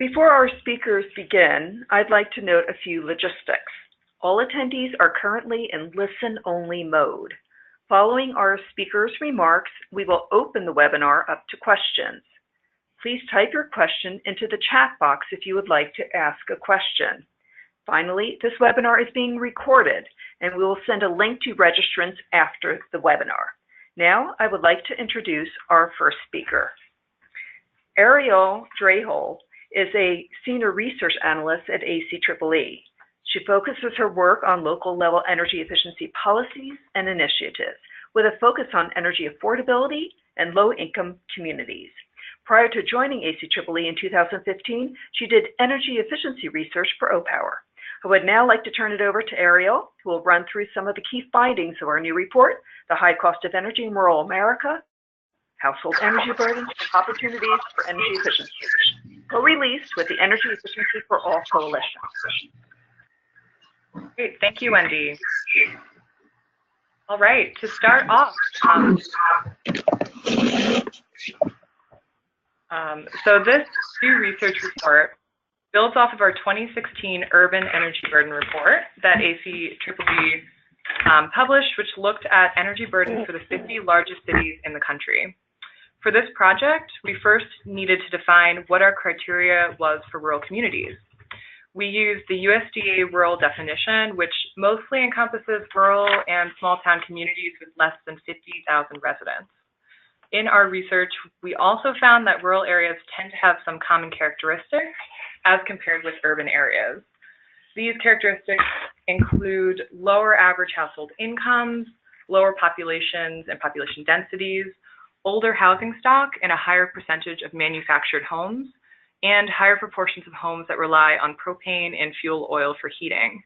Before our speakers begin, I'd like to note a few logistics. All attendees are currently in listen-only mode. Following our speakers' remarks, we will open the webinar up to questions. Please type your question into the chat box if you would like to ask a question. Finally, this webinar is being recorded, and we will send a link to registrants after the webinar. Now, I would like to introduce our first speaker. Ariel Drehobl is a senior research analyst at ACEEE. She focuses her work on local level energy efficiency policies and initiatives with a focus on energy affordability and low income communities. Prior to joining ACEEE in 2015, she did energy efficiency research for Opower. I would now like to turn it over to Ariel, who will run through some of the key findings of our new report, The High Cost of Energy in Rural America, Household Energy Burdens and Opportunities for Energy Efficiency, co-released with the Energy Efficiency for All Coalition. Great, thank you, Wendy. All right, to start off, so this new research report builds off of our 2016 Urban Energy Burden Report that ACEEE published, which looked at energy burdens for the 50 largest cities in the country. For this project, we first needed to define what our criteria was for rural communities. We used the USDA rural definition, which mostly encompasses rural and small town communities with less than 50,000 residents. In our research, we also found that rural areas tend to have some common characteristics as compared with urban areas. These characteristics include lower average household incomes, lower populations and population densities, older housing stock, and a higher percentage of manufactured homes, and higher proportions of homes that rely on propane and fuel oil for heating.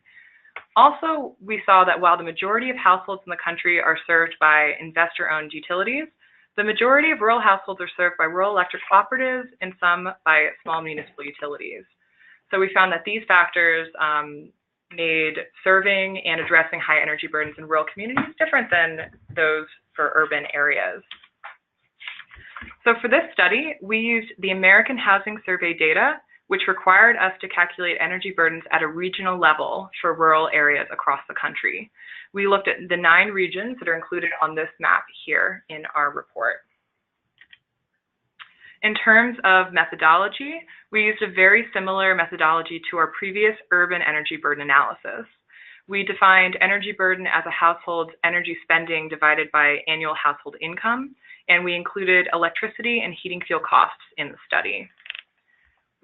Also, we saw that while the majority of households in the country are served by investor-owned utilities, the majority of rural households are served by rural electric cooperatives and some by small municipal utilities. So we found that these factors made serving and addressing high energy burdens in rural communities different than those for urban areas. So for this study, we used the American Housing Survey data, which required us to calculate energy burdens at a regional level for rural areas across the country. We looked at the 9 regions that are included on this map here in our report. In terms of methodology, we used a very similar methodology to our previous urban energy burden analysis. We defined energy burden as a household's energy spending divided by annual household income, and we included electricity and heating fuel costs in the study.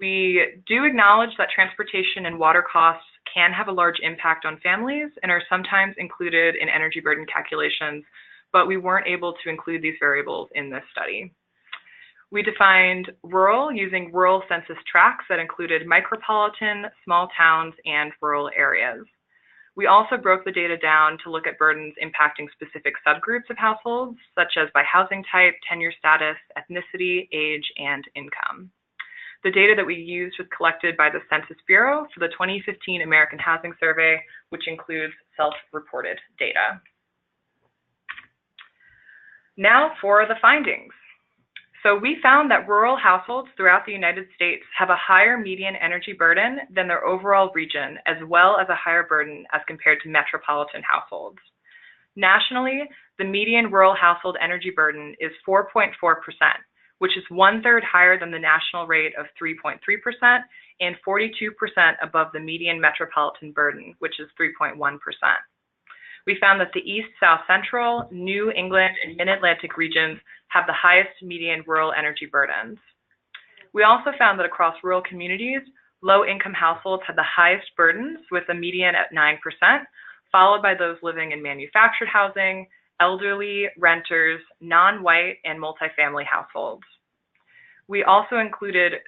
We do acknowledge that transportation and water costs can have a large impact on families and are sometimes included in energy burden calculations, but we weren't able to include these variables in this study. We defined rural using rural census tracts that included micropolitan, small towns, and rural areas. We also broke the data down to look at burdens impacting specific subgroups of households, such as by housing type, tenure status, ethnicity, age, and income. The data that we used was collected by the Census Bureau for the 2015 American Housing Survey, which includes self-reported data. Now for the findings. So we found that rural households throughout the United States have a higher median energy burden than their overall region, as well as a higher burden as compared to metropolitan households. Nationally, the median rural household energy burden is 4.4%, which is 1/3 higher than the national rate of 3.3% and 42% above the median metropolitan burden, which is 3.1%. We found that the East, South Central, New England, and Mid-Atlantic regions have the highest median rural energy burdens. We also found that across rural communities, low-income households had the highest burdens with a median at 9%, followed by those living in manufactured housing, elderly, renters, non-white, and multifamily households. We also included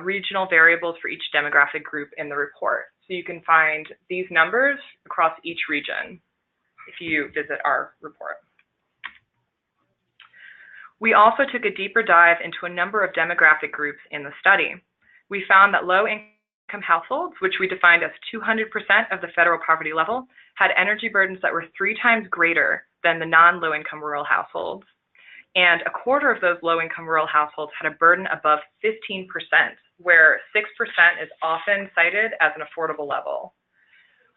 regional variables for each demographic group in the report. So you can find these numbers across each region if you visit our report. We also took a deeper dive into a number of demographic groups in the study. We found that low-income households, which we defined as 200% of the federal poverty level, had energy burdens that were 3 times greater than the non-low-income rural households. And 1/4 of those low-income rural households had a burden above 15% where 6% is often cited as an affordable level.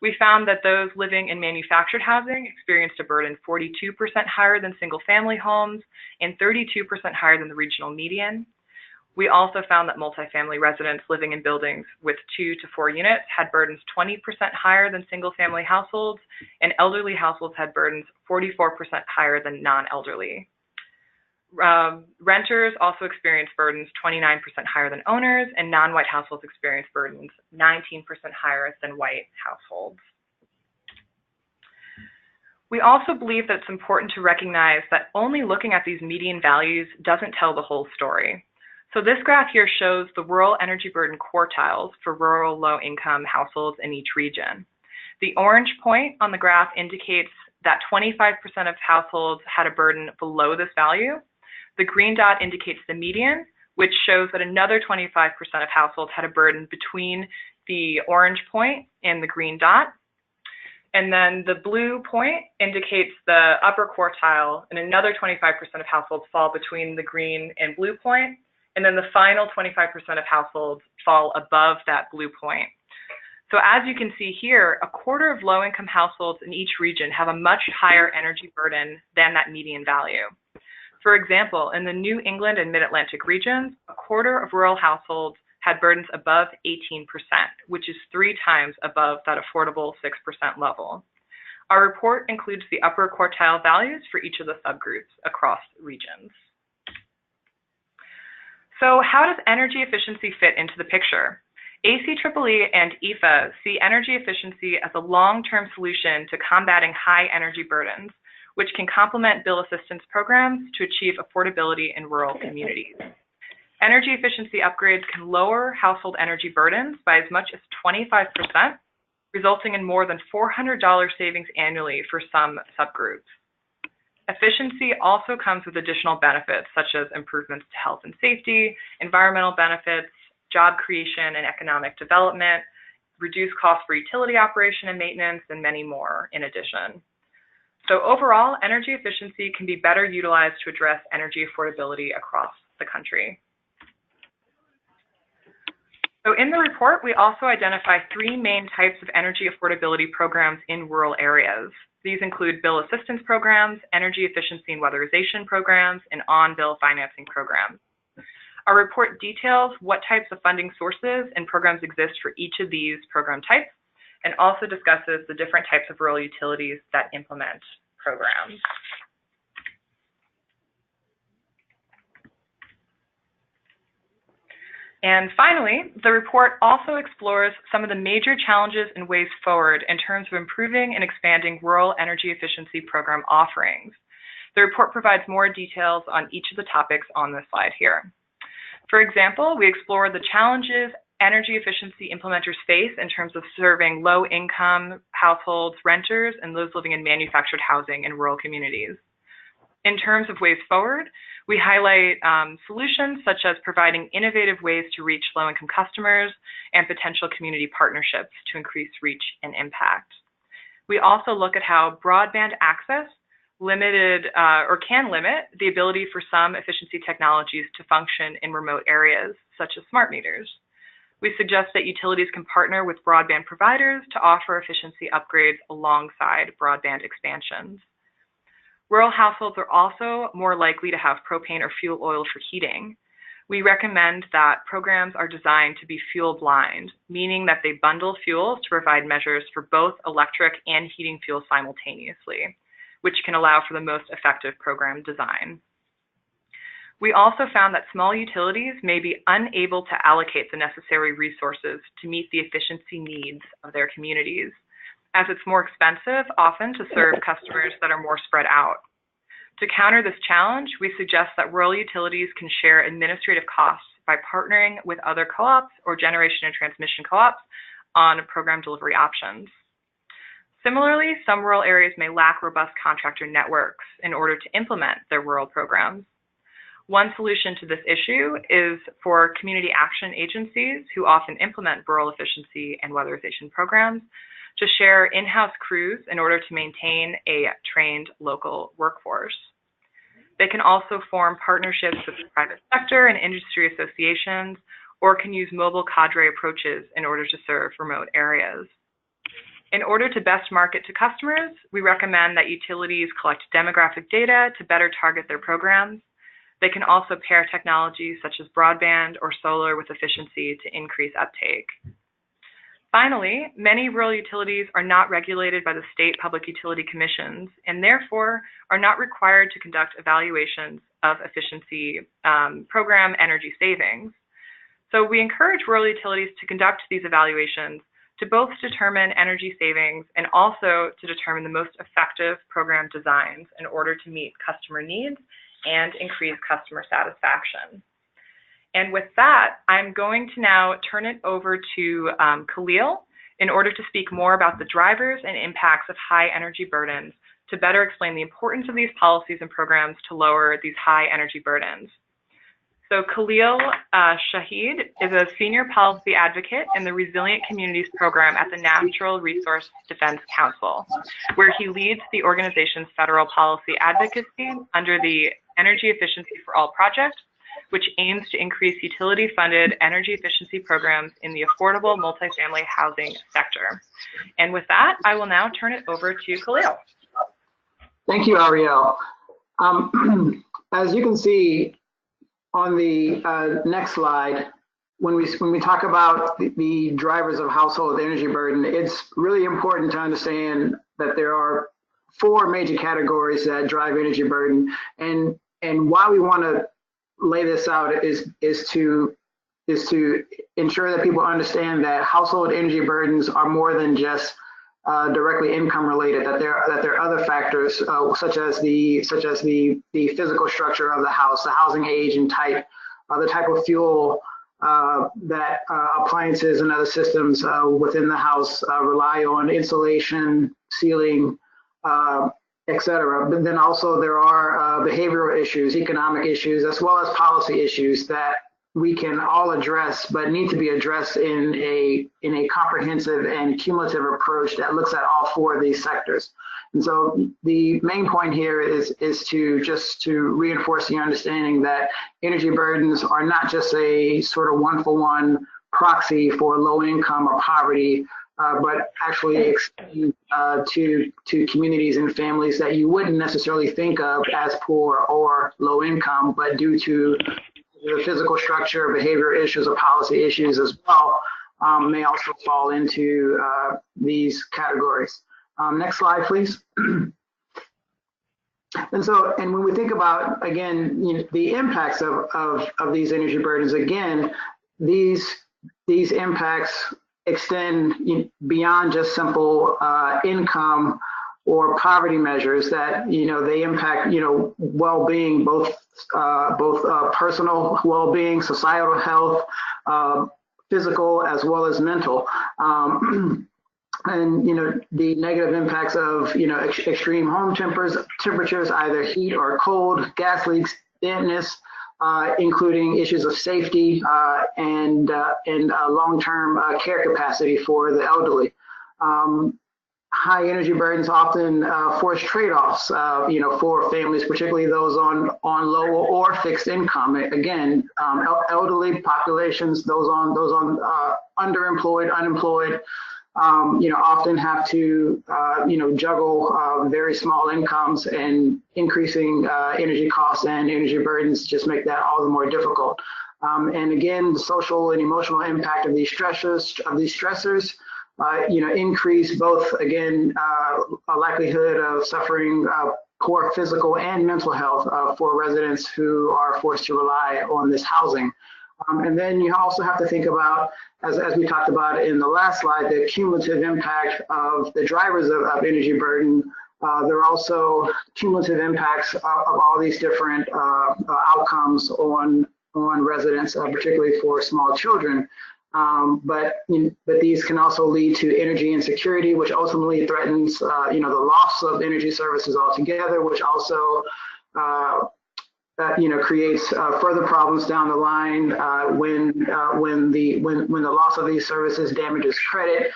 We found that those living in manufactured housing experienced a burden 42% higher than single-family homes and 32% higher than the regional median. We also found that multifamily residents living in buildings with 2 to 4 units had burdens 20% higher than single-family households, and elderly households had burdens 44% higher than non-elderly. Renters also experienced burdens 29% higher than owners, and non-white households experienced burdens 19% higher than white households. We also believe that it's important to recognize that only looking at these median values doesn't tell the whole story. So this graph here shows the rural energy burden quartiles for rural low-income households in each region. The orange point on the graph indicates that 25% of households had a burden below this value. The green dot indicates the median, which shows that another 25% of households had a burden between the orange point and the green dot. And then the blue point indicates the upper quartile, and another 25% of households fall between the green and blue point. And then the final 25% of households fall above that blue point. So as you can see here, a quarter of low-income households in each region have a much higher energy burden than that median value. For example, in the New England and Mid-Atlantic regions, a quarter of rural households had burdens above 18%, which is 3 times above that affordable 6% level. Our report includes the upper quartile values for each of the subgroups across regions. So how does energy efficiency fit into the picture? ACEEE and EEFA see energy efficiency as a long-term solution to combating high energy burdens, which can complement bill assistance programs to achieve affordability in rural communities. Energy efficiency upgrades can lower household energy burdens by as much as 25%, resulting in more than $400 savings annually for some subgroups. Efficiency also comes with additional benefits, such as improvements to health and safety, environmental benefits, job creation and economic development, reduced costs for utility operation and maintenance, and many more in addition. So overall, energy efficiency can be better utilized to address energy affordability across the country. So in the report, we also identify 3 main types of energy affordability programs in rural areas. These include bill assistance programs, energy efficiency and weatherization programs, and on-bill financing programs. Our report details what types of funding sources and programs exist for each of these program types, and also discusses the different types of rural utilities that implement programs. And finally, the report also explores some of the major challenges and ways forward in terms of improving and expanding rural energy efficiency program offerings. The report provides more details on each of the topics on this slide here. For example, we explore the challenges energy efficiency implementers face in terms of serving low-income households, renters, and those living in manufactured housing in rural communities. In terms of ways forward, we highlight solutions such as providing innovative ways to reach low-income customers and potential community partnerships to increase reach and impact. We also look at how broadband access can limit the ability for some efficiency technologies to function in remote areas, such as smart meters. We suggest that utilities can partner with broadband providers to offer efficiency upgrades alongside broadband expansions. Rural households are also more likely to have propane or fuel oil for heating. We recommend that programs are designed to be fuel blind, meaning that they bundle fuels to provide measures for both electric and heating fuel simultaneously, which can allow for the most effective program design. We also found that small utilities may be unable to allocate the necessary resources to meet the efficiency needs of their communities, as it's more expensive often to serve customers that are more spread out. To counter this challenge, we suggest that rural utilities can share administrative costs by partnering with other co-ops or generation and transmission co-ops on program delivery options. Similarly, some rural areas may lack robust contractor networks in order to implement their rural programs. One solution to this issue is for community action agencies who often implement rural efficiency and weatherization programs to share in-house crews in order to maintain a trained local workforce. They can also form partnerships with the private sector and industry associations or can use mobile cadre approaches in order to serve remote areas. In order to best market to customers, we recommend that utilities collect demographic data to better target their programs. They can also pair technologies such as broadband or solar with efficiency to increase uptake. Finally, many rural utilities are not regulated by the state public utility commissions and therefore are not required to conduct evaluations of efficiency program energy savings. So we encourage rural utilities to conduct these evaluations to both determine energy savings and also to determine the most effective program designs in order to meet customer needs and increase customer satisfaction. And with that, I'm going to now turn it over to Khalil in order to speak more about the drivers and impacts of high energy burdens to better explain the importance of these policies and programs to lower these high energy burdens. So Khalil Shahyd is a senior policy advocate in the Resilient Communities program at the Natural Resource Defense Council, where he leads the organization's federal policy advocacy under the Energy Efficiency for All project, which aims to increase utility-funded energy efficiency programs in the affordable multifamily housing sector. And with that, I will now turn it over to Khalil. Thank you, Ariel. As you can see on the next slide, when we talk about the drivers of household energy burden, it's really important to understand that there are 4 major categories that drive energy burden. And why we want to lay this out is to ensure that people understand that household energy burdens are more than just directly income related, that there are other factors such as the physical structure of the house, the housing age and type, the type of fuel that appliances and other systems within the house rely on, insulation, ceiling, etc. But then also there are behavioral issues, economic issues, as well as policy issues that we can all address, but need to be addressed in a comprehensive and cumulative approach that looks at all 4 of these sectors. And so the main point here is to reinforce the understanding that energy burdens are not just a sort of one-for-one proxy for low income or poverty, but actually extend to communities and families that you wouldn't necessarily think of as poor or low income, but due to the physical structure, behavior issues, or policy issues as well, may also fall into these categories. Next slide, please. And when we think about, again, the impacts of these energy burdens, again, these impacts extend beyond just simple income or poverty measures. That they impact well-being, both personal well-being, societal health, physical as well as mental, and the negative impacts of extreme home temperatures, either heat or cold, gas leaks, dampness, including issues of safety and long-term care capacity for the elderly. High energy burdens often force trade-offs, for families, particularly those on low or fixed income. Again, elderly populations, those on underemployed, unemployed, often have to, juggle very small incomes, and increasing energy costs and energy burdens just make that all the more difficult. And again, the social and emotional impact of these stressors, increase both, again, a likelihood of suffering poor physical and mental health for residents who are forced to rely on this housing. And then you also have to think about, as we talked about in the last slide, the cumulative impact of the drivers of energy burden. There are also cumulative impacts of all these different outcomes on residents, particularly for small children. But these can also lead to energy insecurity, which ultimately threatens, the loss of energy services altogether, which also, creates further problems down the line when the loss of these services damages credit,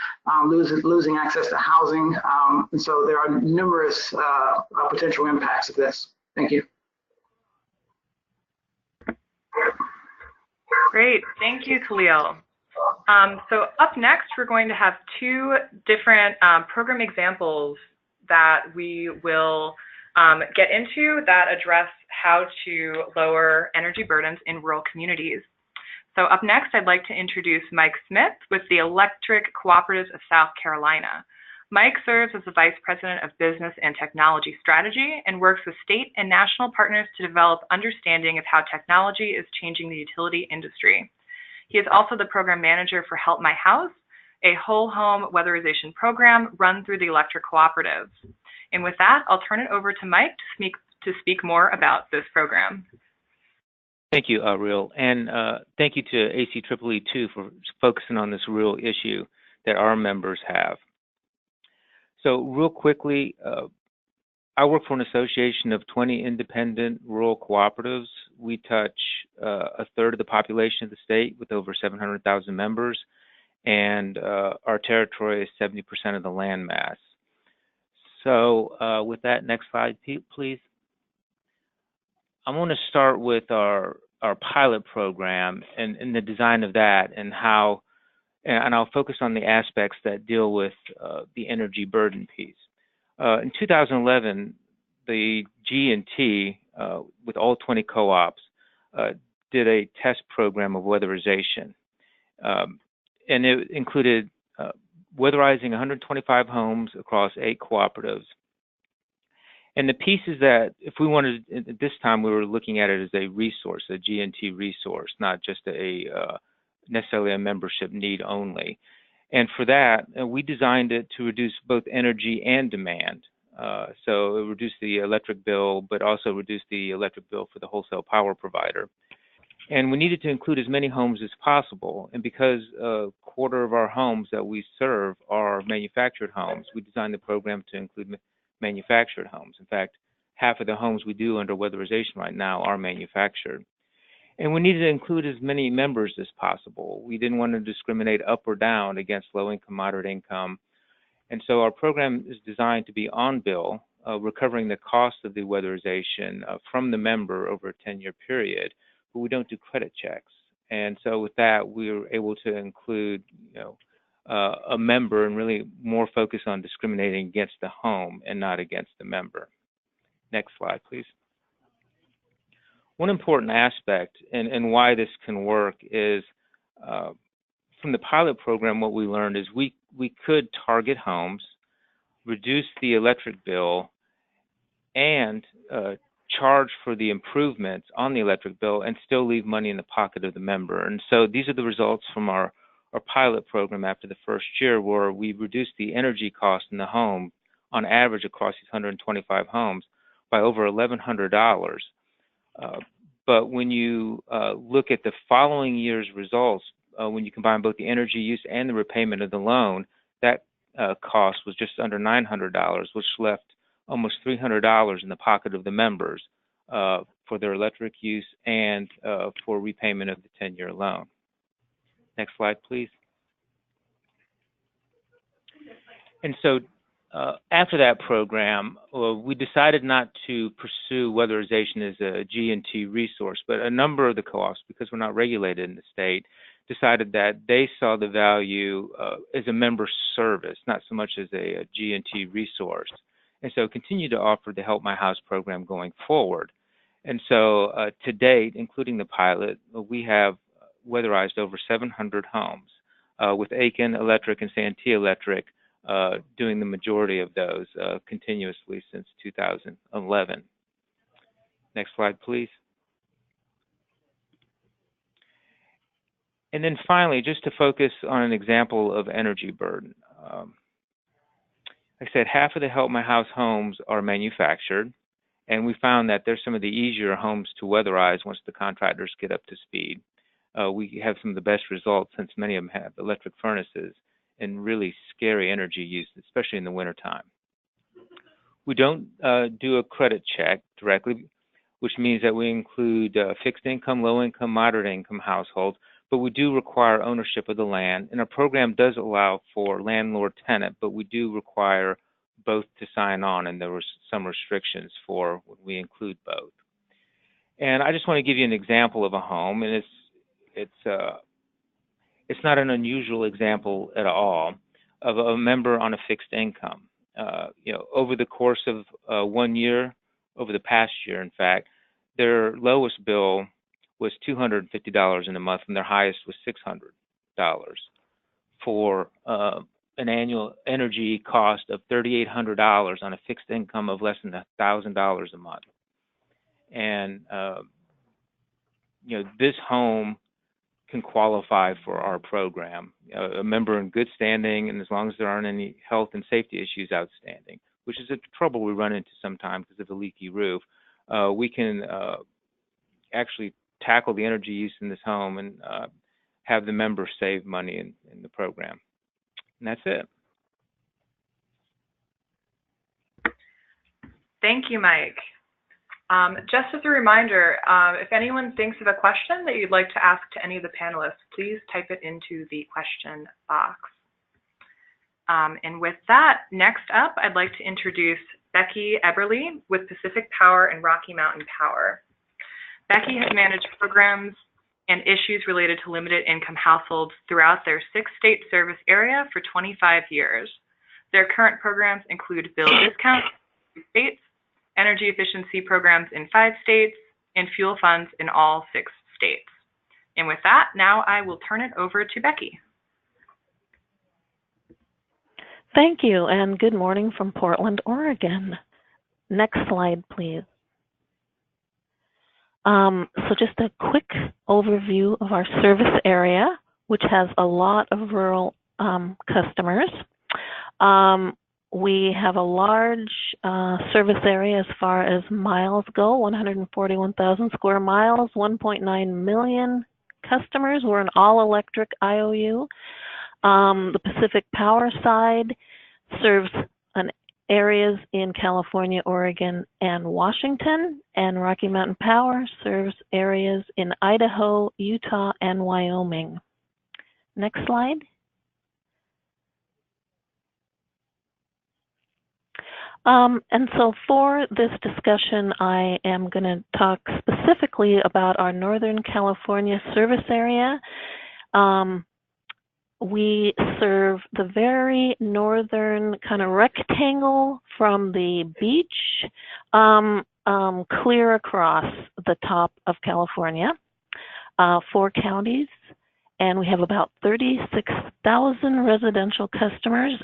losing access to housing. And so there are numerous potential impacts of this. Thank you. Great, thank you, Khalil. So up next, we're going to have two different program examples that we will get into that address how to lower energy burdens in rural communities. So up next, I'd like to introduce Mike Smith with the Electric Cooperatives of South Carolina. Mike serves as the Vice President of Business and Technology Strategy and works with state and national partners to develop understanding of how technology is changing the utility industry. He is also the Program Manager for Help My House, a whole home weatherization program run through the electric cooperatives. And with that, I'll turn it over to Mike to speak more about this program. Thank you, Ariel, and thank you to ACEEE too for focusing on this real issue that our members have. So real quickly, I work for an association of 20 independent rural cooperatives. We touch a third of the population of the state with over 700,000 members, and our territory is 70% of the land mass. So with that, next slide, please. I want to start with our pilot program and the design of that and how, and I'll focus on the aspects that deal with the energy burden piece. In 2011, the G&T, with all 20 co-ops, did a test program of weatherization. And it included weatherizing 125 homes across 8 cooperatives. And the pieces that, if we wanted, at this time, we were looking at it as a resource, a G&T resource, not just necessarily a membership need only. And for that, we designed it to reduce both energy and demand. So it reduced the electric bill, but also reduced the electric bill for the wholesale power provider. And we needed to include as many homes as possible. And because a quarter of our homes that we serve are manufactured homes, we designed the program to include manufactured homes. In fact, half of the homes we do under weatherization right now are manufactured. And we needed to include as many members as possible. We didn't want to discriminate up or down against low income, moderate income. And so our program is designed to be on bill, recovering the cost of the weatherization from the member over a 10-year period, but we don't do credit checks. And so with that, we were able to include, a member and really more focus on discriminating against the home and not against the member. Next slide, please. One important aspect and why this can work is from the pilot program, what we learned is we could target homes, reduce the electric bill, and charge for the improvements on the electric bill and still leave money in the pocket of the member. And so these are the results from our pilot program after the first year, where we reduced the energy cost in the home on average across these 125 homes by over $1,100. But when you look at the following year's results, when you combine both the energy use and the repayment of the loan, that cost was just under $900, which left almost $300 in the pocket of the members for their electric use and for repayment of the 10-year loan. Next slide, please. And so after that program, we decided not to pursue weatherization as a G&T resource, but a number of the co-ops, because we're not regulated in the state, decided that they saw the value as a member service, not so much as a G&T resource. And so continue to offer the Help My House program going forward. And so to date, including the pilot, we have weatherized over 700 homes with Aiken Electric and Santee Electric doing the majority of those continuously since 2011. Next slide, please. And then finally, just to focus on an example of energy burden. Like I said, half of the Help My House homes are manufactured, and we found that they're some of the easier homes to weatherize once the contractors get up to speed. We have some of the best results since many of them have electric furnaces and really scary energy use, especially in the wintertime. We don't do a credit check directly, which means that we include fixed income, low income, moderate income households, but we do require ownership of the land. And our program does allow for landlord-tenant, but we do require both to sign on, and there were some restrictions for when we include both. And I just want to give you an example of a home, and it's it's not an unusual example at all of a member on a fixed income. Over the course of 1 year, over the past year, in fact, their lowest bill was $250 in a month, and their highest was $600 for an annual energy cost of $3,800 on a fixed income of less than $1,000 a month. And this home can qualify for our program. A member in good standing, and as long as there aren't any health and safety issues outstanding, which is a trouble we run into sometimes because of the leaky roof, we can actually tackle the energy use in this home and have the member save money in the program. And that's it. Thank you, Mike. Just as a reminder, if anyone thinks of a question that you'd like to ask to any of the panelists, please type it into the question box. And with that, next up, I'd like to introduce Becky Eberle with Pacific Power and Rocky Mountain Power. Becky has managed programs and issues related to limited income households throughout their 6-state service area for 25 years. Their current programs include bill discounts in 3 states, energy efficiency programs in 5 states, and fuel funds in all 6 states. And with that, now I will turn it over to Becky. Thank you, and good morning from Portland, Oregon. Next slide, please. So just a quick overview of our service area, which has a lot of rural customers. We have a large service area as far as miles go, 141,000 square miles, 1.9 million customers. We're an all-electric IOU. The Pacific Power side serves areas in California, Oregon, and Washington, and Rocky Mountain Power serves areas in Idaho, Utah, and Wyoming. Next slide. And so for this discussion, I am going to talk specifically about our Northern California service area. We serve the very northern kind of rectangle from the beach clear across the top of California, 4 counties, and we have about 36,000 residential customers.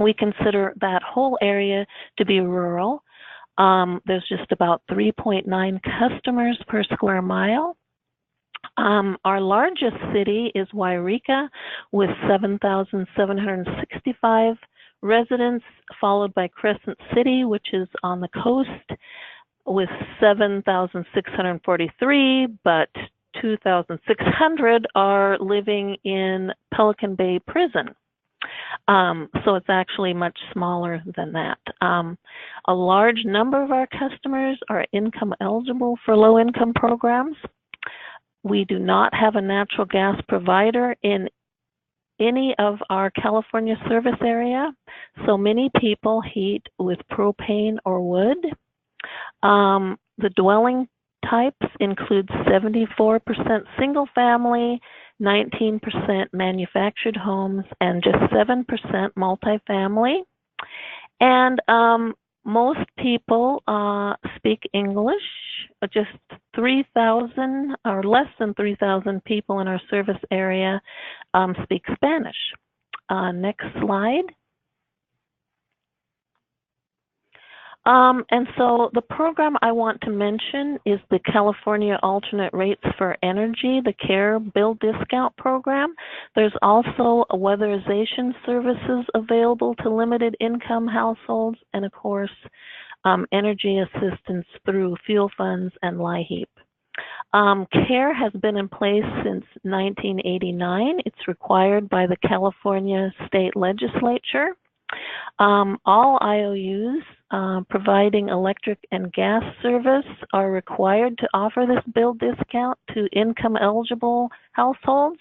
We consider that whole area to be rural. There's just about 3.9 customers per square mile. Our largest city is Wairika with 7,765 residents, followed by Crescent City, which is on the coast, with 7,643, but 2,600 are living in Pelican Bay Prison. So it's actually much smaller than that. A large number of our customers are income eligible for low-income programs. We do not have a natural gas provider in any of our California service area, so many people heat with propane or wood. The dwelling types include 74% single family, 19% manufactured homes, and just 7% multifamily. And most people speak English. Just 3,000 or less than 3,000 people in our service area speak Spanish. Next slide. And so the program I want to mention is the California Alternate Rates for Energy, the CARE Bill Discount Program. There's also weatherization services available to limited income households, and of course, energy assistance through fuel funds and LIHEAP. CARE has been in place since 1989. It's required by the California State Legislature. All IOUs providing electric and gas service are required to offer this bill discount to income eligible households.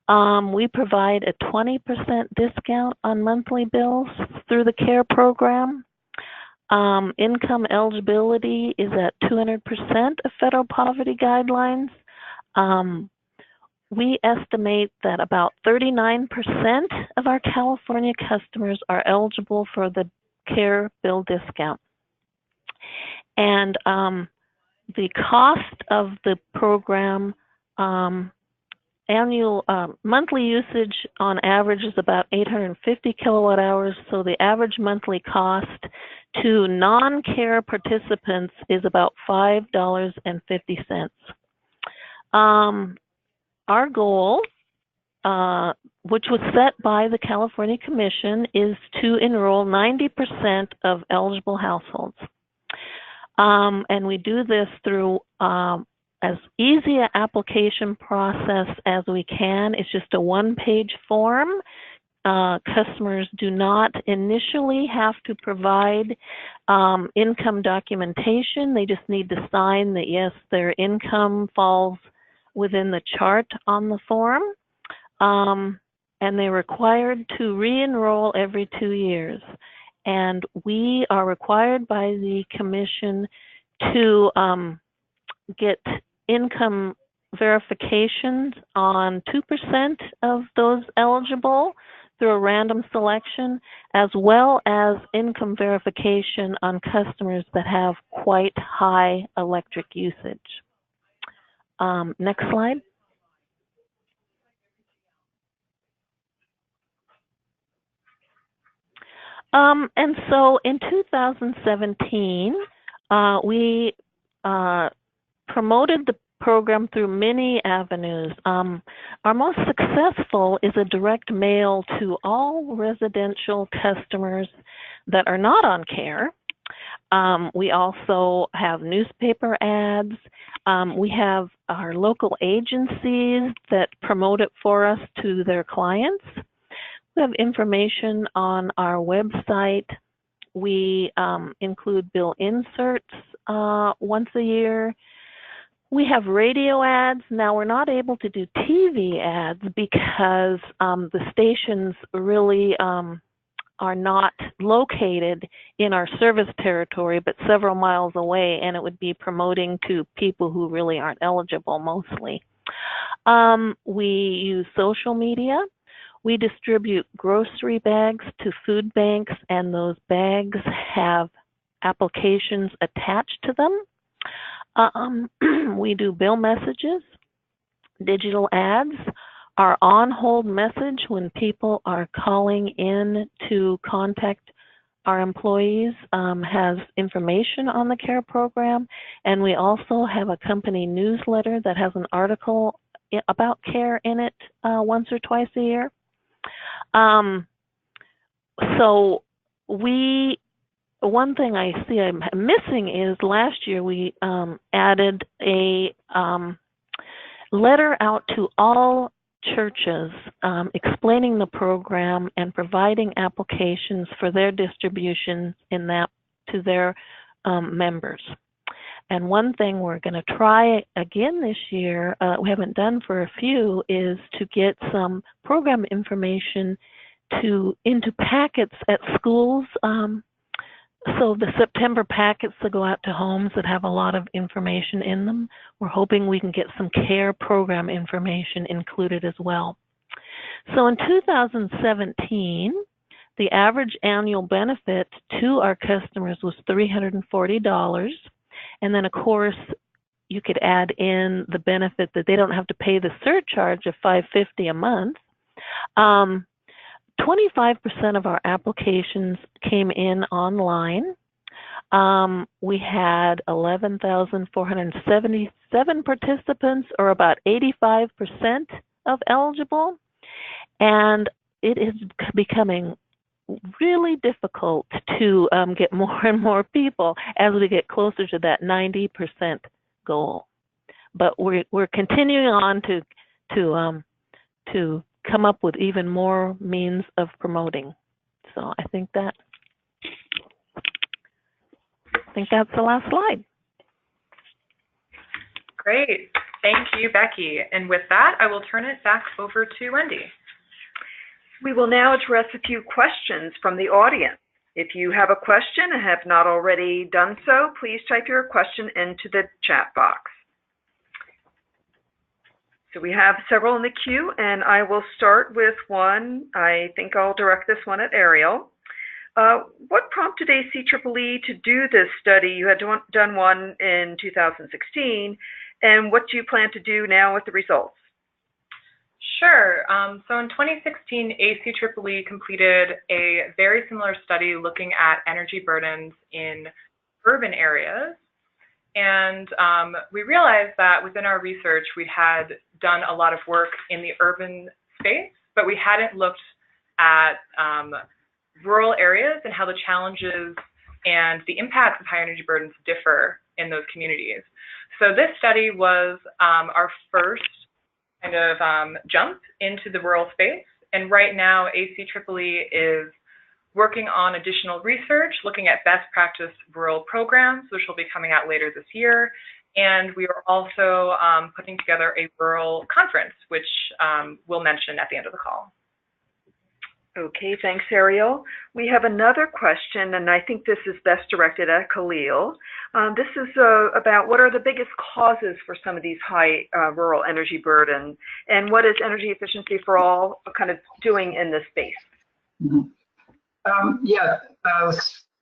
We provide a 20% discount on monthly bills through the CARE program. Income eligibility is at 200% of federal poverty guidelines. we estimate that about 39% of our California customers are eligible for the care bill discount. And the cost of the program, monthly usage on average is about 850 kilowatt hours, so the average monthly cost to non-care participants is about $5.50. Our goal, which was set by the California Commission, is to enroll 90% of eligible households. And we do this through as easy an application process as we can. It's just a one-page form. Customers do not initially have to provide income documentation. They just need to sign that, yes, their income falls within the chart on the form. And they're required to re-enroll every 2 years. And we are required by the Commission to get income verifications on 2% of those eligible through a random selection, as well as income verification on customers that have quite high electric usage. Next slide. And so in 2017, we promoted the program through many avenues. Our most successful is a direct mail to all residential customers that are not on care. We also have newspaper ads. We have our local agencies that promote it for us to their clients. We have information on our website. We include bill inserts once a year. We have radio ads. Now, we're not able to do TV ads because the stations really are not located in our service territory, but several miles away, and it would be promoting to people who really aren't eligible mostly. We use social media. We distribute grocery bags to food banks, and those bags have applications attached to them. We do bill messages, digital ads. Our on-hold message when people are calling in to contact our employees has information on the CARE program, and we also have a company newsletter that has an article about CARE in it once or twice a year. So one thing I see I'm missing is last year we added a letter out to all churches explaining the program and providing applications for their distribution in that to their members. And one thing we're going to try again this year, we haven't done for a few, is to get some program information into packets at schools. So the September packets that go out to homes that have a lot of information in them, we're hoping we can get some CARE program information included as well. So in 2017, the average annual benefit to our customers was $340. And then, of course, you could add in the benefit that they don't have to pay the surcharge of $550 a month. 25% of our applications came in online. We had 11,477 participants, or about 85% of eligible. And it is becoming really difficult to get more and more people as we get closer to that 90% goal. But we're continuing on to come up with even more means of promoting. So I think that's the last slide. Great. Thank you, Becky. And with that, I will turn it back over to Wendy. We will now address a few questions from the audience. If you have a question and have not already done so, please type your question into the chat box. So we have several in the queue, and I will start with one. I think I'll direct this one at Ariel. What prompted ACEEE to do this study? You had done one in 2016, and what do you plan to do now with the results? Sure. So in 2016, ACEEE completed a very similar study looking at energy burdens in urban areas. And we realized that within our research, we had done a lot of work in the urban space, but we hadn't looked at rural areas and how the challenges and the impacts of high energy burdens differ in those communities. So this study was our first kind of jump into the rural space. And right now, ACEEE is working on additional research, looking at best practice rural programs, which will be coming out later this year. And we are also putting together a rural conference, which we'll mention at the end of the call. Okay, thanks, Ariel. We have another question, and I think this is best directed at Khalil. This is about what are the biggest causes for some of these high rural energy burden, and what is Energy Efficiency for All kind of doing in this space? Mm-hmm.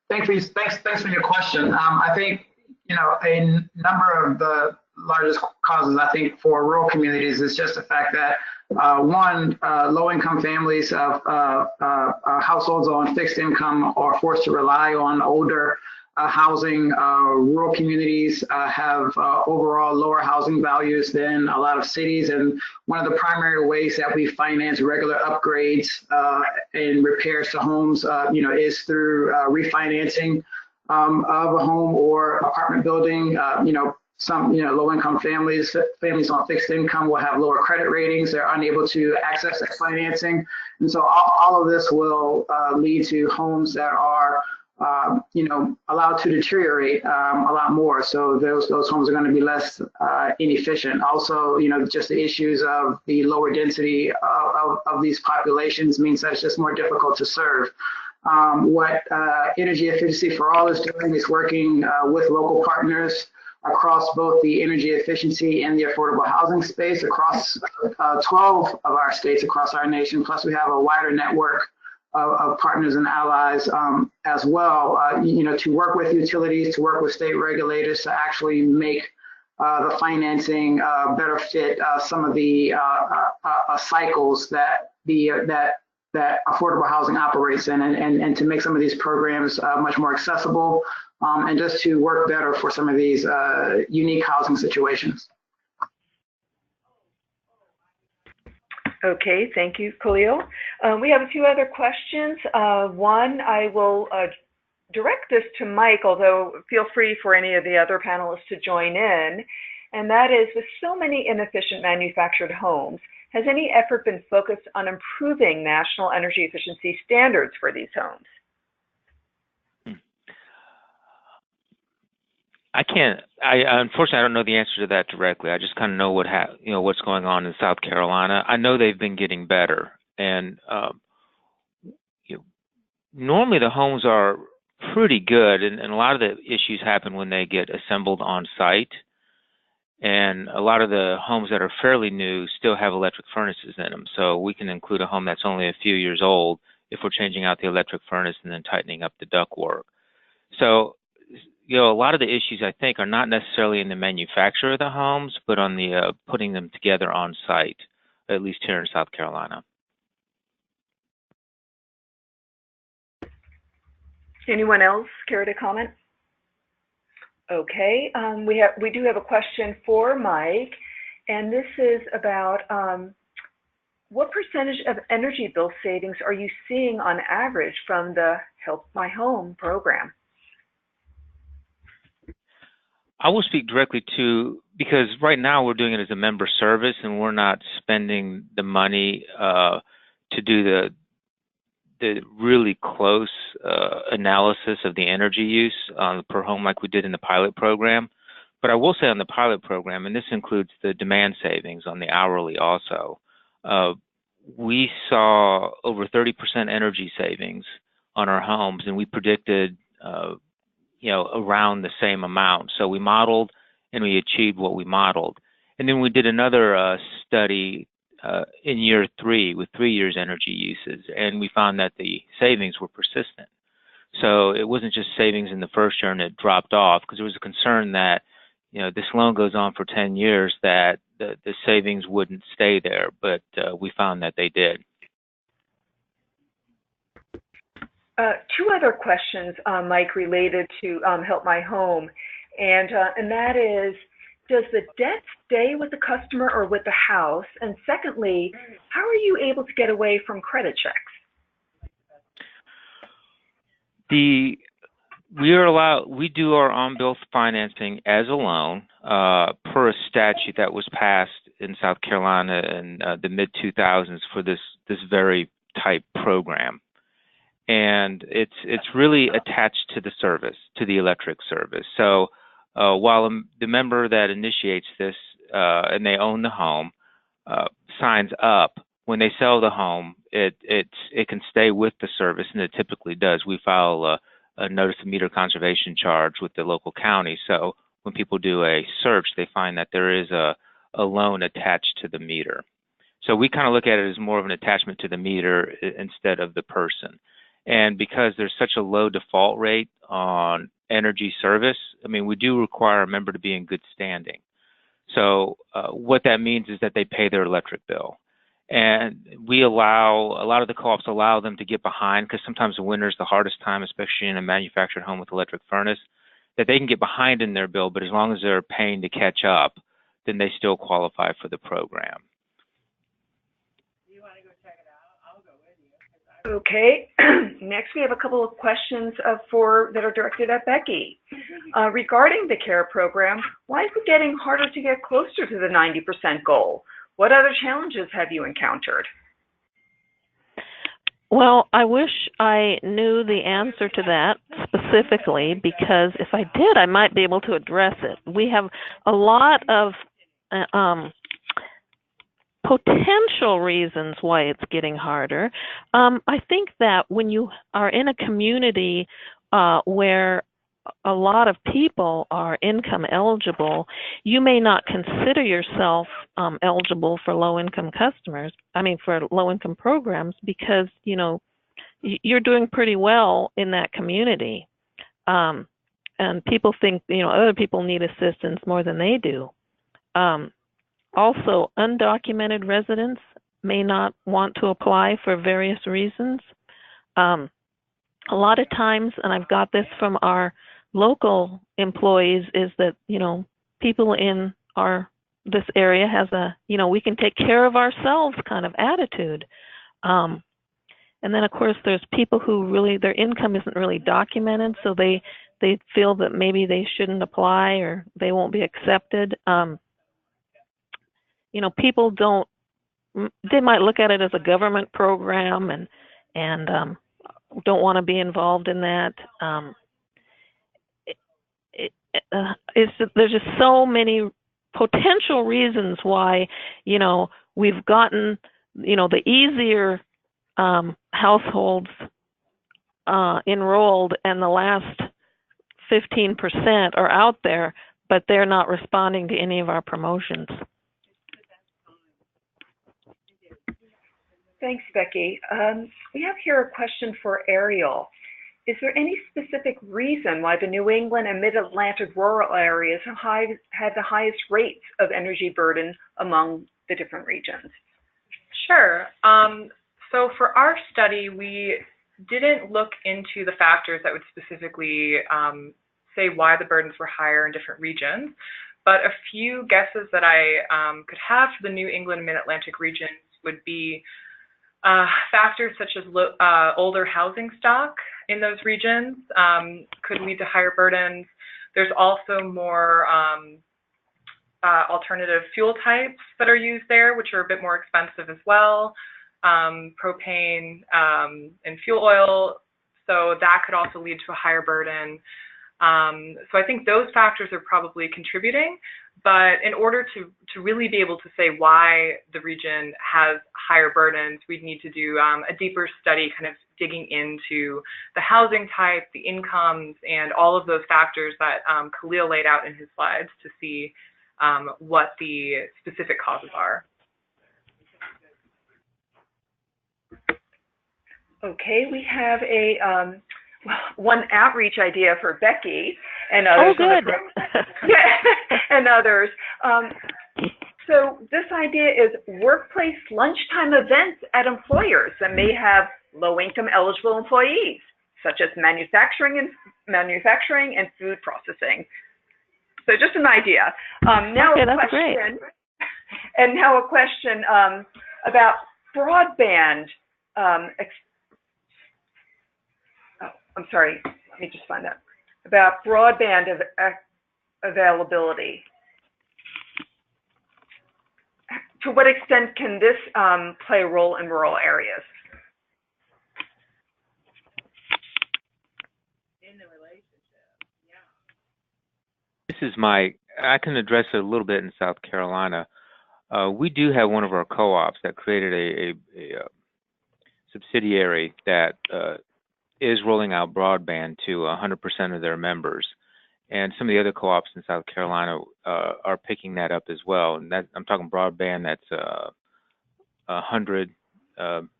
Thanks for your question. I think, a number of the largest causes, I think, for rural communities is just the fact that one, low-income families, households on fixed income are forced to rely on older housing. Rural communities have overall lower housing values than a lot of cities, and one of the primary ways that we finance regular upgrades and repairs to homes, is through refinancing of a home or apartment building. Some low-income families on fixed income will have lower credit ratings. They're unable to access that financing, and so all of this will lead to homes that are allowed to deteriorate a lot more. So those homes are going to be less inefficient. Also, just the issues of the lower density of these populations means that it's just more difficult to serve. What Energy Efficiency for All is doing is working with local partners across both the energy efficiency and the affordable housing space across 12 of our states across our nation. Plus, we have a wider network of partners and allies as well, to work with utilities, to work with state regulators to actually make the financing better fit some of the cycles that that affordable housing operates in, and to make some of these programs much more accessible, and just to work better for some of these unique housing situations. Okay, thank you, Khalil. We have a few other questions. One, I will direct this to Mike, although feel free for any of the other panelists to join in. And that is, with so many inefficient manufactured homes, has any effort been focused on improving national energy efficiency standards for these homes? Unfortunately, I don't know the answer to that directly. I just kind of know what's going on in South Carolina. I know they've been getting better, and normally the homes are pretty good, and a lot of the issues happen when they get assembled on site. And a lot of the homes that are fairly new still have electric furnaces in them. So we can include a home that's only a few years old if we're changing out the electric furnace and then tightening up the ductwork. So, a lot of the issues, I think, are not necessarily in the manufacture of the homes, but on the putting them together on site, at least here in South Carolina. Anyone else care to comment? Okay, we do have a question for Mike, and this is about what percentage of energy bill savings are you seeing on average from the Help My Home program? I will speak directly to, because right now we're doing it as a member service and we're not spending the money to do the really close analysis of the energy use per home like we did in the pilot program. But I will say on the pilot program, and this includes the demand savings on the hourly also, we saw over 30% energy savings on our homes, and we predicted around the same amount. So we modeled and we achieved what we modeled. And then we did another study in year 3 with 3 years energy usage, and we found that the savings were persistent. So it wasn't just savings in the first year and it dropped off, because there was a concern that, you know, this loan goes on for 10 years, that the savings wouldn't stay there, but we found that they did. 2 other questions, Mike, related to Help My Home, and that is, does the debt stay with the customer or with the house? And secondly, how are you able to get away from credit checks? We do our on-bill financing as a loan per a statute that was passed in South Carolina in the mid-2000s for this very type program. And it's really attached to the service, to the electric service. So while the member that initiates this and they own the home signs up, when they sell the home, it can stay with the service, and it typically does. We file a notice of meter conservation charge with the local county. So when people do a search, they find that there is a loan attached to the meter. So we kind of look at it as more of an attachment to the meter instead of the person. And because there's such a low default rate on energy service, I mean, we do require a member to be in good standing. So what that means is that they pay their electric bill. And a lot of the co-ops allow them to get behind, because sometimes the winter is the hardest time, especially in a manufactured home with electric furnace, that they can get behind in their bill, but as long as they're paying to catch up, then they still qualify for the program. Okay, next we have a couple of questions that are directed at Becky. Regarding the CARE program, why is it getting harder to get closer to the 90% goal? What other challenges have you encountered? Well, I wish I knew the answer to that specifically, because if I did, I might be able to address it. We have a lot of potential reasons why it's getting harder. I think that when you are in a community where a lot of people are income eligible, you may not consider yourself eligible for low-income for low-income programs, because, you know, you're doing pretty well in that community. And people think, you know, other people need assistance more than they do. Also, undocumented residents may not want to apply for various reasons. A lot of times, and I've got this from our local employees, is that, you know, people in this area has a, you know, we can take care of ourselves kind of attitude. And then, of course, there's people who really, their income isn't really documented, so they feel that maybe they shouldn't apply or they won't be accepted. You know, people they might look at it as a government program and don't want to be involved in that. There's just so many potential reasons why, you know, we've gotten, you know, the easier households enrolled, and the last 15% are out there, but they're not responding to any of our promotions. Thanks, Becky. We have here a question for Ariel. Is there any specific reason why the New England and Mid-Atlantic rural areas had the highest rates of energy burden among the different regions? Sure. So for our study, we didn't look into the factors that would specifically say why the burdens were higher in different regions, but a few guesses that I could have for the New England and Mid-Atlantic regions would be factors such as older housing stock in those regions could lead to higher burdens. There's also more alternative fuel types that are used there, which are a bit more expensive as well, propane and fuel oil. So that could also lead to a higher burden. So I think those factors are probably contributing. But in order to really be able to say why the region has higher burdens, we'd need to do a deeper study, kind of digging into the housing type, the incomes, and all of those factors that Khalil laid out in his slides to see what the specific causes are. Okay, we have a one outreach idea for Becky and others. Oh, good. Yeah, and others. So this idea is workplace lunchtime events at employers that may have low-income eligible employees, such as manufacturing and food processing. So just an idea. Now okay, a that's question, great. And now a question about broadband. I'm sorry, let me just find out. About broadband availability. To what extent can this play a role in rural areas? In the relationship, yeah. This is I can address it a little bit in South Carolina. We do have one of our co-ops that created a subsidiary that is rolling out broadband to 100% of their members. And some of the other co-ops in South Carolina are picking that up as well. And I'm talking broadband that's 100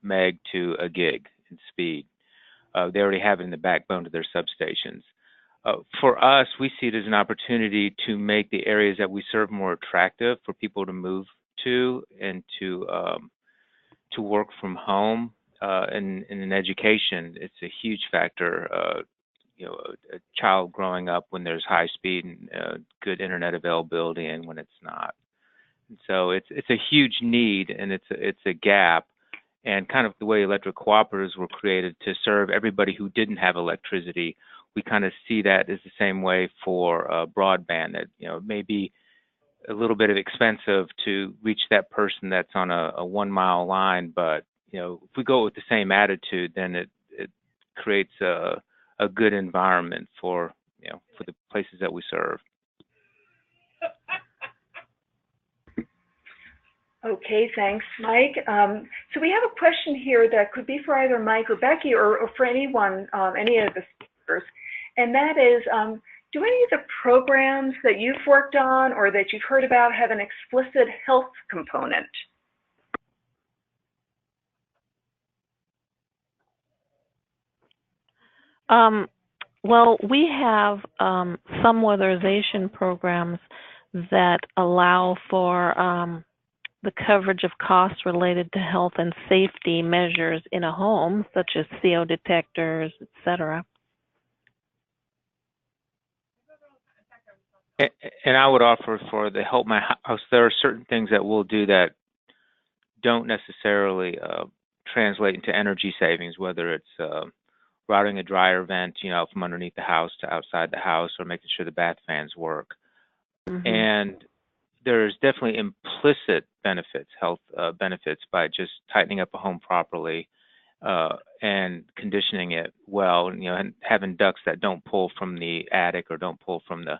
meg to a gig in speed. They already have it in the backbone to their substations. For us, we see it as an opportunity to make the areas that we serve more attractive for people to move to and to work from home. And in education, it's a huge factor. A child growing up when there's high speed and good internet availability, and when it's not. And so it's a huge need, and it's a gap. And kind of the way electric cooperatives were created to serve everybody who didn't have electricity, we kind of see that as the same way for broadband. That it may be a little bit expensive to reach that person that's on a 1 mile line, but if we go with the same attitude, then it creates a good environment for the places that we serve. Okay, thanks, Mike. So we have a question here that could be for either Mike or Becky or for anyone, any of the speakers, and that is, do any of the programs that you've worked on or that you've heard about have an explicit health component? Well, we have some weatherization programs that allow for the coverage of costs related to health and safety measures in a home, such as CO detectors, etc. And I would offer for the Help My House, there are certain things that we'll do that don't necessarily translate into energy savings, whether it's routing a dryer vent, from underneath the house to outside the house, or making sure the bath fans work. Mm-hmm. And there's definitely implicit benefits, health benefits, by just tightening up a home properly and conditioning it well, and having ducts that don't pull from the attic or don't pull from the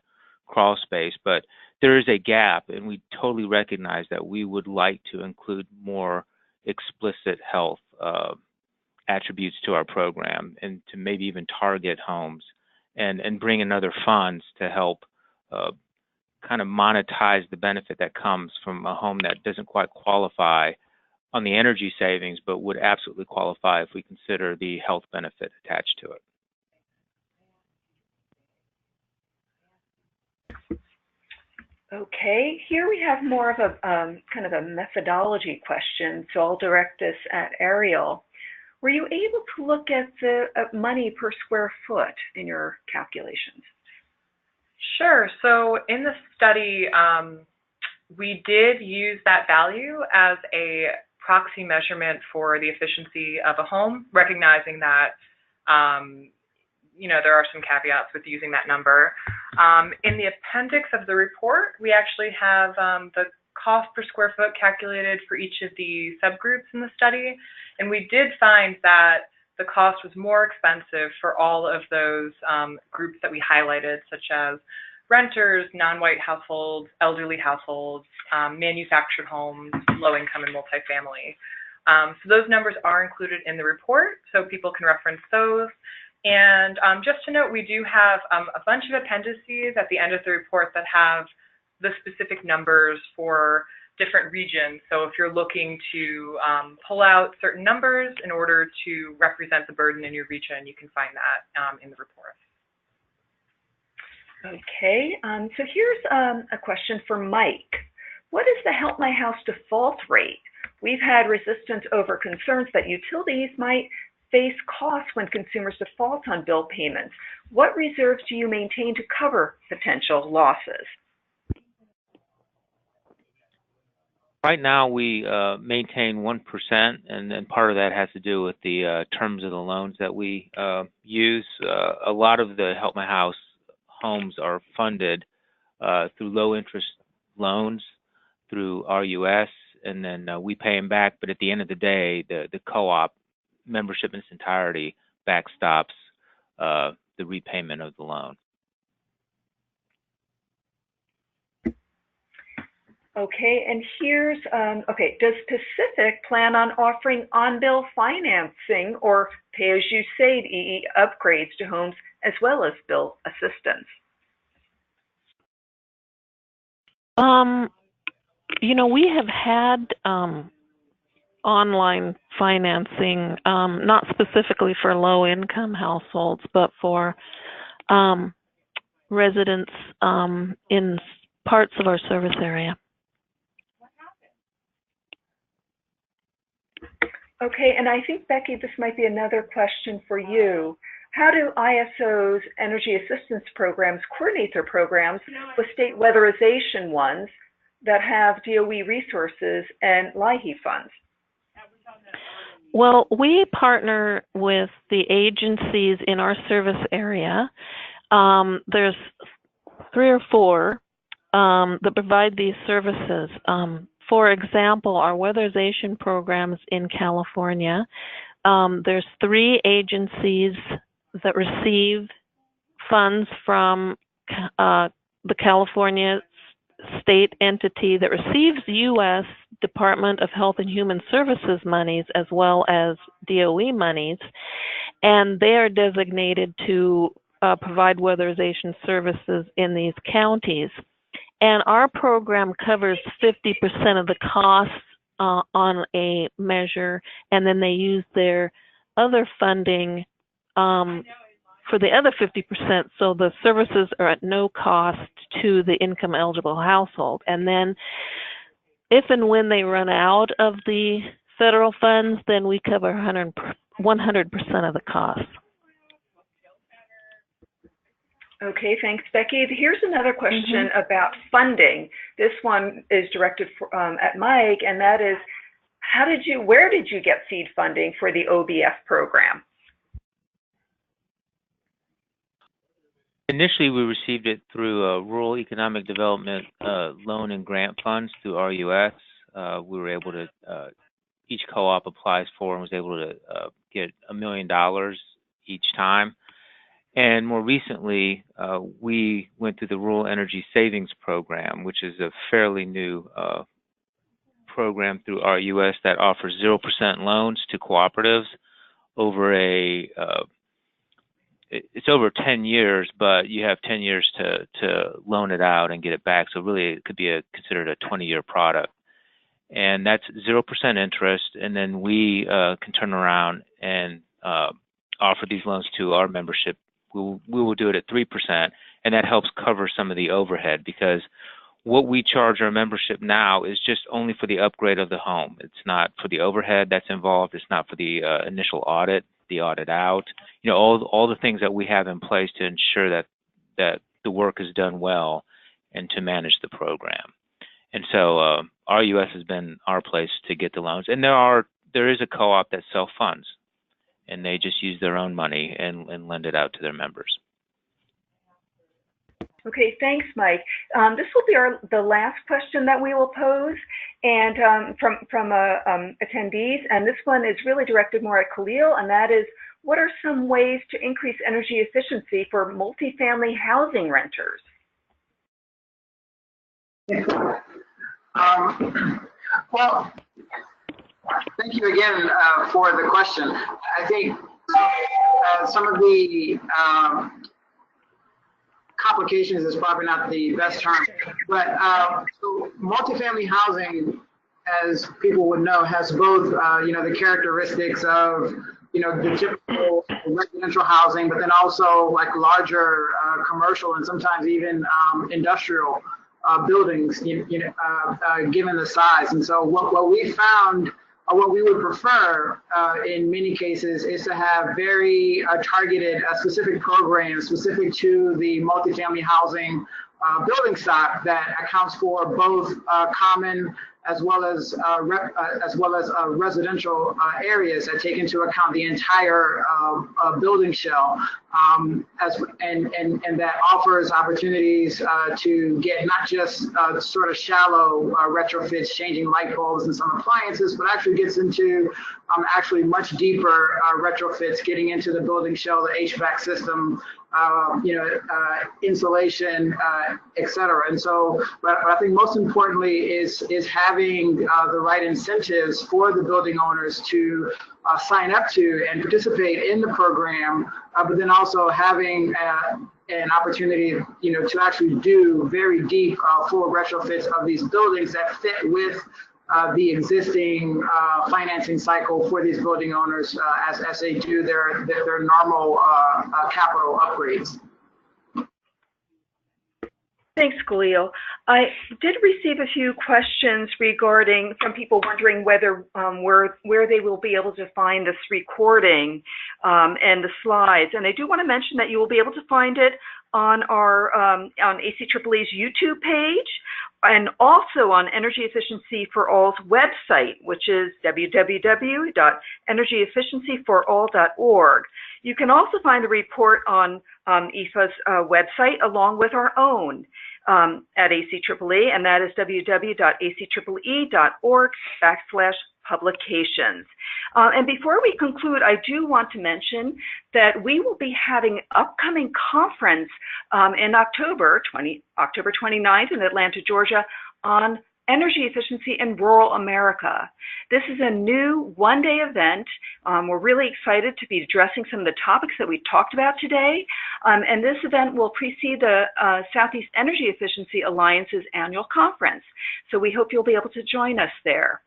crawl space. But there is a gap, and we totally recognize that we would like to include more explicit health attributes to our program, and to maybe even target homes and bring in other funds to help kind of monetize the benefit that comes from a home that doesn't quite qualify on the energy savings, but would absolutely qualify if we consider the health benefit attached to it. Okay, here we have more of a kind of a methodology question, so I'll direct this at Ariel. Were you able to look at the money per square foot in your calculations? Sure. So in the study, we did use that value as a proxy measurement for the efficiency of a home, recognizing that there are some caveats with using that number. In the appendix of the report, we actually have the cost per square foot calculated for each of the subgroups in the study, and we did find that the cost was more expensive for all of those groups that we highlighted, such as renters, non-white households, elderly households, manufactured homes, low-income, and multifamily. So those numbers are included in the report, so people can reference those. And just to note, we do have a bunch of appendices at the end of the report that have the specific numbers for different regions. So if you're looking to pull out certain numbers in order to represent the burden in your region, you can find that in the report. Okay, so here's a question for Mike. What is the Help My House default rate? We've had resistance over concerns that utilities might face costs when consumers default on bill payments. What reserves do you maintain to cover potential losses? Right now, we maintain 1%, and then part of that has to do with the terms of the loans that we use. A lot of the Help My House homes are funded through low-interest loans through RUS, and then we pay them back. But at the end of the day, the co-op membership in its entirety backstops the repayment of the loan. Okay, and here's, okay, does Pacific plan on offering on-bill financing or pay-as-you-save EE upgrades to homes as well as bill assistance? You know, we have had online financing, not specifically for low-income households, but for residents in parts of our service area. Okay, and I think, Becky, this might be another question for you. How do ISO's energy assistance programs coordinate their programs with state weatherization ones that have DOE resources and LIHEAP funds? Well, we partner with the agencies in our service area. There's 3 or 4 that provide these services. For example, our weatherization programs in California, there's 3 agencies that receive funds from the California state entity that receives U.S. Department of Health and Human Services monies as well as DOE monies, and they are designated to provide weatherization services in these counties. And our program covers 50% of the costs on a measure, and then they use their other funding for the other 50%, so the services are at no cost to the income eligible household. And then if and when they run out of the federal funds, then we cover 100% of the costs. Okay, thanks, Becky. Here's another question about funding. This one is directed at Mike, and that is, where did you get seed funding for the OBF program? Initially, we received it through Rural Economic Development Loan and Grant Funds through RUS. We were able to, each co-op applies for and was able to get $1 million each time. And more recently, we went through the Rural Energy Savings Program, which is a fairly new program through RUS that offers 0% loans to cooperatives over it's over 10 years, but you have 10 years to loan it out and get it back. So really, it could be considered a 20-year product. And that's 0% interest, and then we can turn around and offer these loans to our membership. We will do it at 3%, and that helps cover some of the overhead, because what we charge our membership now is just only for the upgrade of the home. It's not for the overhead that's involved. It's not for the initial audit, the audit out. You know, all the things that we have in place to ensure that the work is done well and to manage the program. And so RUS has been our place to get the loans. And there is a co-op that self-funds, and they just use their own money and lend it out to their members. Okay, thanks, Mike. This will be the last question that we will pose, and from attendees, and this one is really directed more at Khalil, and that is, what are some ways to increase energy efficiency for multifamily housing renters? Well, thank you again for the question. I think some of the complications is probably not the best term, but so multifamily housing, as people would know, has both, the characteristics of, the typical residential housing, but then also like larger commercial and sometimes even industrial buildings, given the size. And so what we found, or what we would prefer in many cases, is to have very targeted, specific programs specific to the multifamily housing building stock that accounts for both common as well as residential areas that take into account the entire building shell, and that offers opportunities to get not just sort of shallow retrofits, changing light bulbs and some appliances, but actually gets into actually much deeper retrofits, getting into the building shell, the HVAC system, insulation, et cetera. And so, but I think most importantly is having the right incentives for the building owners to sign up to and participate in the program, but then also having an opportunity, to actually do very deep, full retrofits of these buildings that fit with the existing financing cycle for these building owners as they do their normal capital upgrades. Thanks, Khalil. I did receive a few questions from people wondering whether where they will be able to find this recording and the slides. And I do want to mention that you will be able to find it on our on ACEE's YouTube page, and also on Energy Efficiency for All's website, which is www.energyefficiencyforall.org. You can also find the report on EEFA's website, along with our own at ACEEE, and that is www.aceeee.org/publications. And before we conclude, I do want to mention that we will be having an upcoming conference in October 29th in Atlanta, Georgia, on energy efficiency in rural America. This is a new one-day event. We're really excited to be addressing some of the topics that we talked about today. And this event will precede the Southeast Energy Efficiency Alliance's annual conference. So we hope you'll be able to join us there.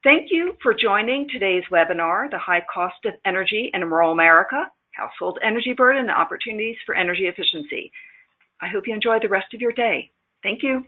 Thank you for joining today's webinar, The High Cost of Energy in Rural America, Household Energy Burden and Opportunities for Energy Efficiency. I hope you enjoy the rest of your day. Thank you.